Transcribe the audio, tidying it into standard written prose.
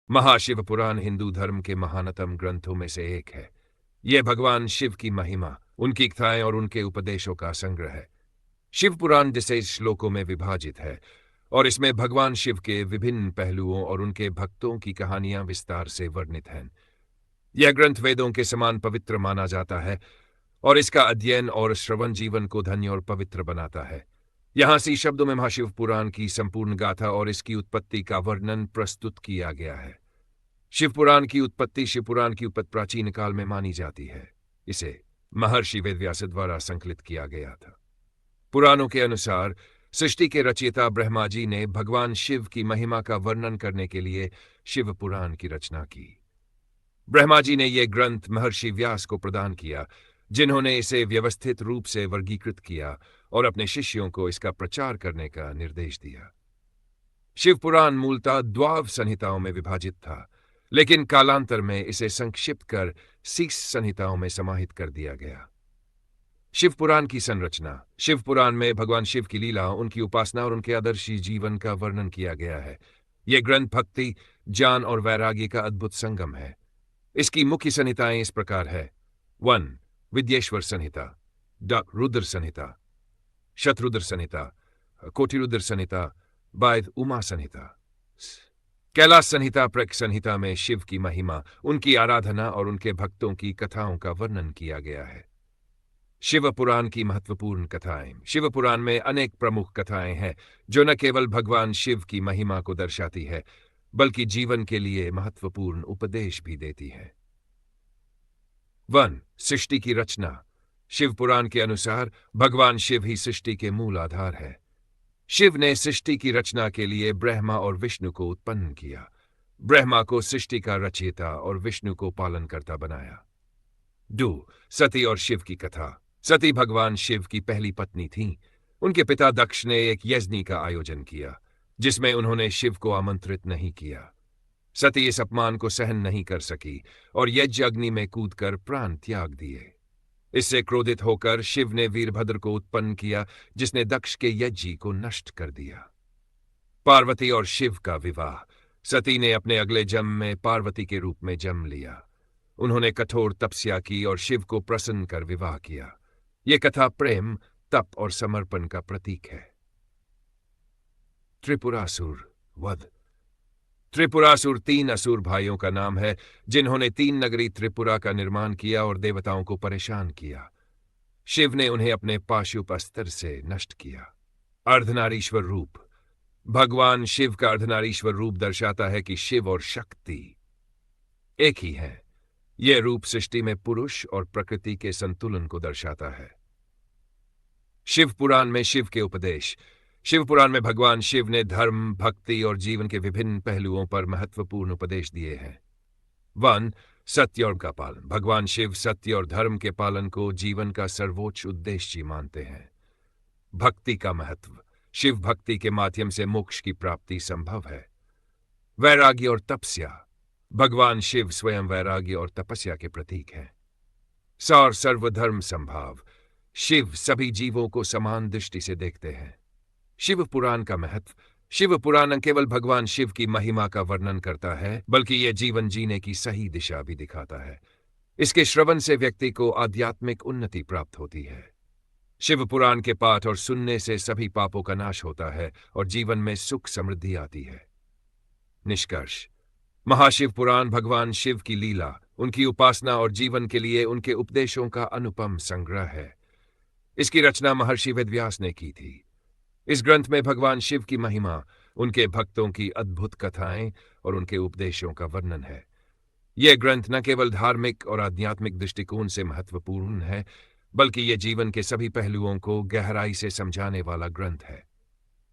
महाशिव पुराण हिंदू धर्म के महानतम ग्रंथों में से एक है। यह भगवान शिव की महिमा, उनकी कथाएं और उनके उपदेशों का संग्रह है। शिव पुराण जिसे श्लोकों में विभाजित है और इसमें भगवान शिव के विभिन्न पहलुओं और उनके भक्तों की कहानियां विस्तार से वर्णित हैं। यह ग्रंथ वेदों के समान पवित्र माना जाता है और इसका अध्ययन और श्रवण जीवन को धन्य और पवित्र बनाता है। यहां सी शब्दों में महाशिव पुराण की संपूर्ण गाथा और इसकी उत्पत्ति का वर्णन प्रस्तुत किया गया है। शिवपुराण की उत्पत्ति प्राचीन काल में मानी जाती है। इसे महर्षि वेदव्यास द्वारा संकलित किया गया था। पुराणों के अनुसार सृष्टि के रचयिता ब्रह्मा जी ने भगवान शिव की महिमा का वर्णन करने के लिए शिव पुराण की रचना की। ब्रह्मा जी ने यह ग्रंथ महर्षि व्यास को प्रदान किया, जिन्होंने इसे व्यवस्थित रूप से वर्गीकृत किया और अपने शिष्यों को इसका प्रचार करने का निर्देश दिया। शिव पुराण मूलतः द्वाव संहिताओं में विभाजित था, लेकिन कालांतर में इसे संक्षिप्त कर 6 संहिताओं में समाहित कर दिया गया। शिव पुराण की संरचना। शिव पुराण में भगवान शिव की लीला, उनकी उपासना और उनके आदर्शी जीवन का वर्णन किया गया है। यह ग्रंथ भक्ति, ज्ञान और वैराग्य का अद्भुत संगम है। इसकी मुख्य संहिताएं इस प्रकार है: 1. विद्येश्वर संहिता, रुद्र संहिता, शतरुद्र संहिता, कोटिरुद्र संहिता, बायद उमा संहिता। कैलाश संहिता। प्रक संहिता में शिव की महिमा, उनकी आराधना और उनके भक्तों की कथाओं का वर्णन किया गया है। शिव पुराण की महत्वपूर्ण कथाएं। शिव पुराण में अनेक प्रमुख कथाएं हैं जो न केवल भगवान शिव की महिमा को दर्शाती है, बल्कि जीवन के लिए महत्वपूर्ण उपदेश भी देती है। 1. सृष्टि की रचना। शिव पुराण के अनुसार भगवान शिव ही सृष्टि के मूल आधार है। शिव ने सृष्टि की रचना के लिए ब्रह्मा और विष्णु को उत्पन्न किया। ब्रह्मा को सृष्टि का रचयिता और विष्णु को पालनकर्ता बनाया। 2. सती और शिव की कथा। सती भगवान शिव की पहली पत्नी थीं। उनके पिता दक्ष ने एक यज्ञ का आयोजन किया, जिसमें उन्होंने शिव को आमंत्रित नहीं किया। सती इस अपमान को सहन नहीं कर सकी और यज्ञ अग्नि में कूदकर प्राण त्याग दिए। इससे क्रोधित होकर शिव ने वीरभद्र को उत्पन्न किया, जिसने दक्ष के यज्ञ को नष्ट कर दिया। पार्वती और शिव का विवाह। सती ने अपने अगले जन्म में पार्वती के रूप में जन्म लिया। उन्होंने कठोर तपस्या की और शिव को प्रसन्न कर विवाह किया। यह कथा प्रेम, तप और समर्पण का प्रतीक है। त्रिपुरासुर वध। त्रिपुरासुर 3 असुर भाइयों का नाम है, जिन्होंने 3 नगरी त्रिपुरा का निर्माण किया और देवताओं को परेशान किया। शिव ने उन्हें अपने पाशुपस्त्र से नष्ट किया। अर्धनारीश्वर रूप। भगवान शिव का अर्धनारीश्वर रूप दर्शाता है कि शिव और शक्ति एक ही हैं। यह रूप सृष्टि में पुरुष और प्रकृति के संतुलन को दर्शाता है। शिव पुराण में शिव के उपदेश। शिव पुराण में भगवान शिव ने धर्म, भक्ति और जीवन के विभिन्न पहलुओं पर महत्वपूर्ण उपदेश दिए हैं। 1. सत्य और का पालन। भगवान शिव सत्य और धर्म के पालन को जीवन का सर्वोच्च उद्देश्य मानते हैं। भक्ति का महत्व। शिव भक्ति के माध्यम से मोक्ष की प्राप्ति संभव है। वैराग्य और तपस्या। भगवान शिव स्वयं वैराग्य और तपस्या के प्रतीक हैं। सार सर्वधर्म संभाव। शिव सभी जीवों को समान दृष्टि से देखते हैं। शिव पुराण का महत्व। शिव पुराण न केवल भगवान शिव की महिमा का वर्णन करता है, बल्कि यह जीवन जीने की सही दिशा भी दिखाता है। इसके श्रवण से व्यक्ति को आध्यात्मिक उन्नति प्राप्त होती है। शिव पुराण के पाठ और सुनने से सभी पापों का नाश होता है और जीवन में सुख समृद्धि आती है। निष्कर्ष। महाशिव पुराण भगवान शिव की लीला, उनकी उपासना और जीवन के लिए उनके उपदेशों का अनुपम संग्रह है। इसकी रचना महर्षि वेदव्यास ने की थी। इस ग्रंथ में भगवान शिव की महिमा, उनके भक्तों की अद्भुत कथाएं और उनके उपदेशों का वर्णन है। यह ग्रंथ न केवल धार्मिक और आध्यात्मिक दृष्टिकोण से महत्वपूर्ण है, बल्कि यह जीवन के सभी पहलुओं को गहराई से समझाने वाला ग्रंथ है।